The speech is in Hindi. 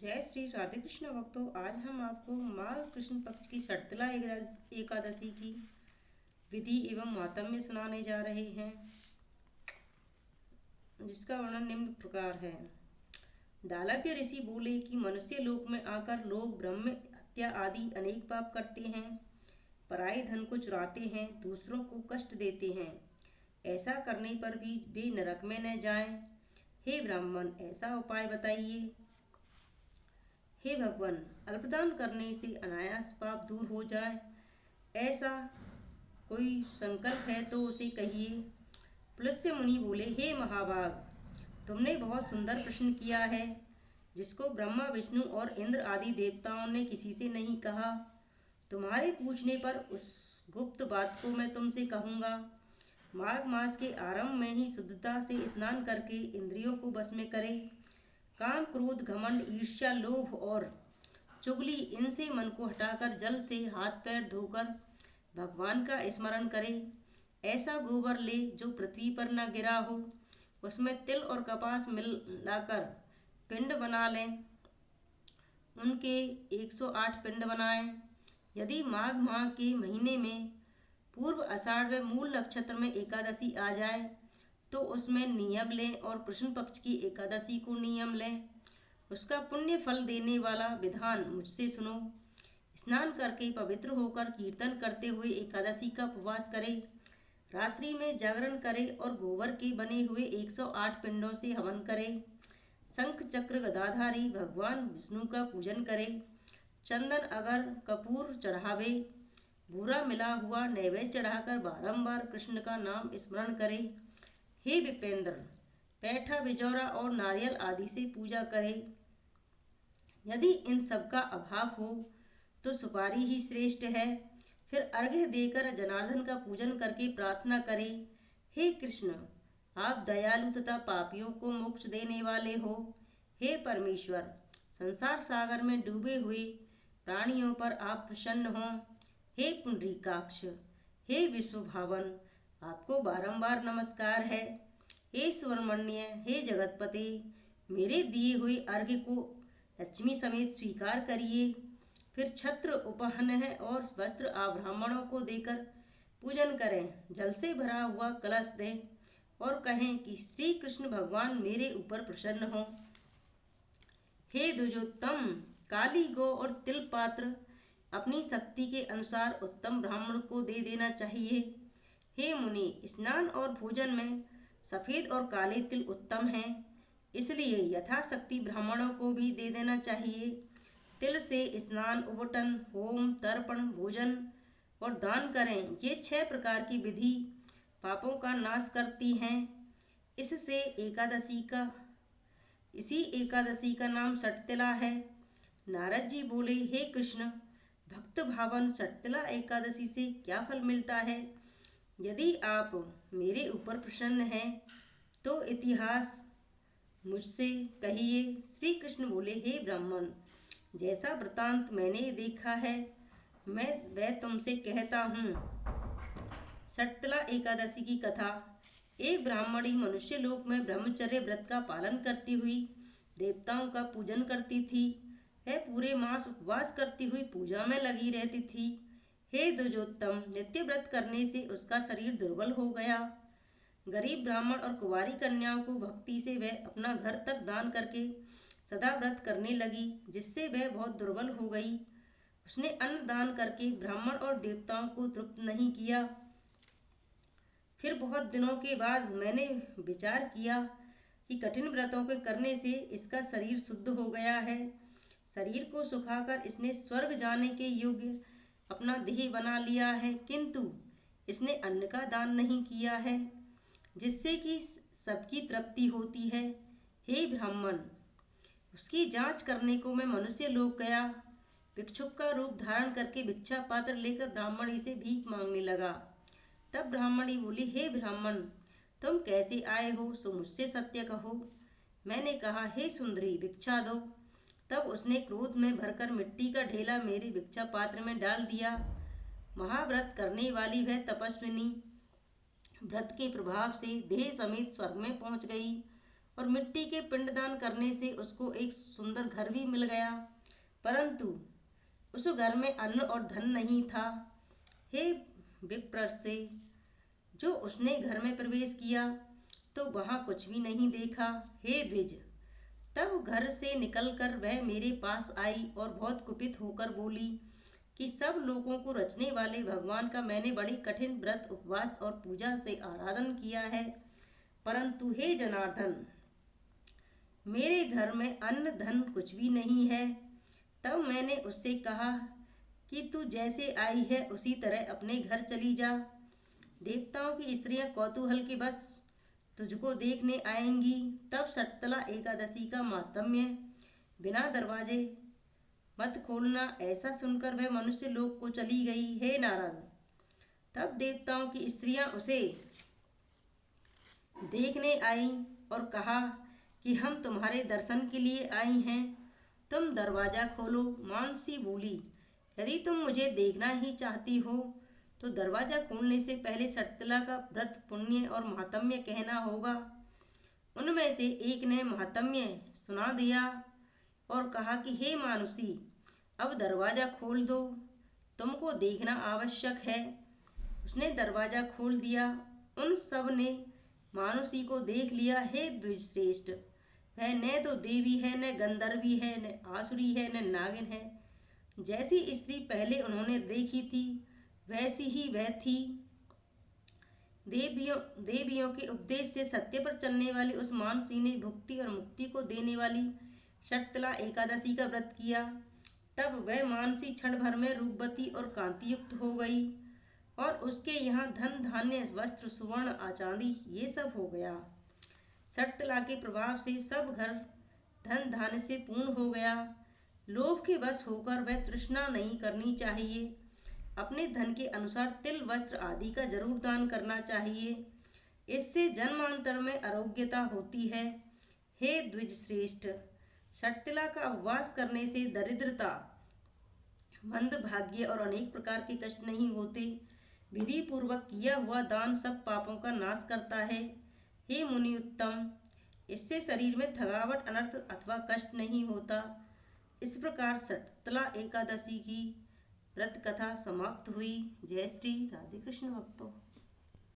जय श्री राधे कृष्ण भक्तों। आज हम आपको माघ कृष्ण पक्ष की षटतिला एकादशी की विधि एवं मातम्य सुनाने जा रहे हैं, जिसका वर्णन निम्न प्रकार है। दालभ्य ऋषि बोले कि मनुष्य लोक में आकर लोग ब्रह्म हत्या आदि अनेक पाप करते हैं, पराये धन को चुराते हैं, दूसरों को कष्ट देते हैं। ऐसा करने पर भी वे नरक में न जाएं। हे ब्राह्मण, ऐसा उपाय बताइए। हे भगवान, अल्पदान करने से अनायास पाप दूर हो जाए, ऐसा कोई संकल्प है तो उसे कहिए। पुलस्त्य मुनि बोले, हे महाभाग, तुमने बहुत सुंदर प्रश्न किया है, जिसको ब्रह्मा विष्णु और इंद्र आदि देवताओं ने किसी से नहीं कहा। तुम्हारे पूछने पर उस गुप्त बात को मैं तुमसे कहूँगा। माघ मास के आरंभ में ही शुद्धता से स्नान करके इंद्रियों को वश में करे। काम, क्रोध, घमंड, ईर्ष्या, लोभ और चुगली, इनसे मन को हटाकर जल से हाथ पैर धोकर भगवान का स्मरण करे। ऐसा गोबर ले जो पृथ्वी पर न गिरा हो, उसमें तिल और कपास मिलाकर पिंड बना लें। उनके 108 पिंड बनाएं। यदि माघ माह के महीने में पूर्व आषाढ़ व मूल नक्षत्र में एकादशी आ जाए तो उसमें नियम लें और कृष्ण पक्ष की एकादशी को नियम लें। उसका पुण्य फल देने वाला विधान मुझसे सुनो। स्नान करके पवित्र होकर कीर्तन करते हुए एकादशी का उपवास करें। रात्रि में जागरण करें और गोबर के बने हुए 108 पिंडों से हवन करें। शंख चक्र गदाधारी भगवान विष्णु का पूजन करें। चंदन अगर कपूर चढ़ावे, भूरा मिला हुआ नैवेद्य चढ़ाकर बारंबार कृष्ण का नाम स्मरण करें। हे विपेंद्र, पैठा, बिजौरा और नारियल आदि से पूजा करें। यदि इन सब का अभाव हो तो सुपारी ही श्रेष्ठ है। फिर अर्घ्य देकर जनार्दन का पूजन करके प्रार्थना करें। हे कृष्ण, आप दयालु तथा पापियों को मोक्ष देने वाले हो। हे परमेश्वर, संसार सागर में डूबे हुए प्राणियों पर आप प्रसन्न हों। हे पुंडरीकाक्ष, हे विश्वभावन, आपको बारंबार नमस्कार है। हे सुब्रमण्य, हे जगतपते, मेरे दिए हुए अर्घ्य को लक्ष्मी समेत स्वीकार करिए। फिर छत्र, उपहन और वस्त्र आप ब्राह्मणों को देकर पूजन करें। जल से भरा हुआ कलश दें और कहें कि श्री कृष्ण भगवान मेरे ऊपर प्रसन्न हों। हे द्विजोत्तम, काली गौ और तिल पात्र अपनी शक्ति के अनुसार उत्तम ब्राह्मण को दे देना चाहिए। हे मुनि, स्नान और भोजन में सफ़ेद और काले तिल उत्तम हैं, इसलिए यथाशक्ति ब्राह्मणों को भी दे देना चाहिए। तिल से स्नान, उबटन, होम, तर्पण, भोजन और दान करें। ये 6 प्रकार की विधि पापों का नाश करती हैं। इसी एकादशी का नाम षटतिला है। नारद जी बोले, हे कृष्ण, भक्त भावन षटतिला एकादशी से क्या फल मिलता है? यदि आप मेरे ऊपर प्रसन्न हैं तो इतिहास मुझसे कहिए। श्री कृष्ण बोले, हे ब्राह्मण, जैसा वृतांत मैंने देखा है मैं वह तुमसे कहता हूँ। षटतिला एकादशी की कथा। एक ब्राह्मणी मनुष्य लोक में ब्रह्मचर्य व्रत का पालन करती हुई देवताओं का पूजन करती थी। वह पूरे मास उपवास करती हुई पूजा में लगी रहती थी। हे द्विजोत्तम, नित्य व्रत करने से उसका शरीर दुर्बल हो गया। गरीब ब्राह्मण और कुंवारी कन्याओं को भक्ति से वह अपना घर तक दान करके सदा व्रत करने लगी, जिससे वह बहुत दुर्बल हो गई। उसने अन्न दान करके ब्राह्मण और देवताओं को तृप्त नहीं किया। फिर बहुत दिनों के बाद मैंने विचार किया कि कठिन व्रतों के करने से इसका शरीर शुद्ध हो गया है। शरीर को सुखाकर इसने स्वर्ग जाने के योग्य अपना देह बना लिया है, किंतु इसने अन्न का दान नहीं किया है, जिससे कि सबकी तृप्ति होती है। हे ब्राह्मण, उसकी जांच करने को मैं मनुष्य लोक गया। भिक्षुक का रूप धारण करके भिक्षा पात्र लेकर ब्राह्मणी से भीख मांगने लगा। तब ब्राह्मणी बोली, हे ब्राह्मण, तुम कैसे आए हो, सो मुझसे सत्य कहो। मैंने कहा, हे सुंदरी, भिक्षा दो। तब उसने क्रोध में भरकर मिट्टी का ढेला मेरे भिक्षा पात्र में डाल दिया। महाव्रत करने वाली वह तपस्विनी व्रत के प्रभाव से देह समेत स्वर्ग में पहुंच गई और मिट्टी के पिंडदान करने से उसको एक सुंदर घर भी मिल गया, परंतु उस घर में अन्न और धन नहीं था। हे विप्र से, जो उसने घर में प्रवेश किया तो वहाँ कुछ भी नहीं देखा। हे द्विज, तब घर से निकलकर वह मेरे पास आई और बहुत कुपित होकर बोली कि सब लोगों को रचने वाले भगवान का मैंने बड़ी कठिन व्रत, उपवास और पूजा से आराधन किया है, परंतु हे जनार्दन, मेरे घर में अन्न धन कुछ भी नहीं है। तब मैंने उससे कहा कि तू जैसे आई है उसी तरह अपने घर चली जा। देवताओं की स्त्रियां कौतूहल के बस तुझको देखने आएंगी। तब शतला एकादशी का मातम्य, बिना दरवाजे मत खोलना, ऐसा सुनकर वह मनुष्य लोक को चली गई। हे नारद, तब देवताओं की स्त्रियां उसे देखने आई और कहा कि हम तुम्हारे दर्शन के लिए आई हैं, तुम दरवाजा खोलो। मानसी बोली, यदि तुम मुझे देखना ही चाहती हो तो दरवाजा खोलने से पहले शतला का व्रत, पुण्य और महात्म्य कहना होगा। उनमें से एक ने महात्म्य सुना दिया और कहा कि हे मानुषी, अब दरवाजा खोल दो, तुमको देखना आवश्यक है। उसने दरवाजा खोल दिया। उन सब ने मानुषी को देख लिया। हे द्विजश्रेष्ठ, वह न तो देवी है, न गंधर्वी है, न आसुरी है, न नागिन है। जैसी स्त्री पहले उन्होंने देखी थी वैसी ही वह थी। देवियों के उपदेश से सत्य पर चलने वाली उस मानसी ने भुक्ति और मुक्ति को देने वाली शतला एकादशी का व्रत किया। तब वह मानसी क्षण भर में रूपवती और कांतियुक्त हो गई और उसके यहाँ धन, धान्य, वस्त्र, सुवर्ण, आचांदी ये सब हो गया। शतला के प्रभाव से सब घर धन धान्य से पूर्ण हो गया। लोभ के वश होकर वह तृष्णा नहीं करनी चाहिए। अपने धन के अनुसार तिल, वस्त्र आदि का जरूर दान करना चाहिए। इससे जन्मांतर में आरोग्यता होती है। हे द्विजश्रेष्ठ, शतला का उपवास करने से दरिद्रता, मंदभाग्य और अनेक प्रकार के कष्ट नहीं होते। विधि पूर्वक किया हुआ दान सब पापों का नाश करता है। हे मुनि उत्तम, इससे शरीर में थकावट, अनर्थ अथवा कष्ट नहीं होता। इस प्रकार शतला एकादशी की व्रत कथा समाप्त हुई। जय श्री राधे कृष्ण भक्तों।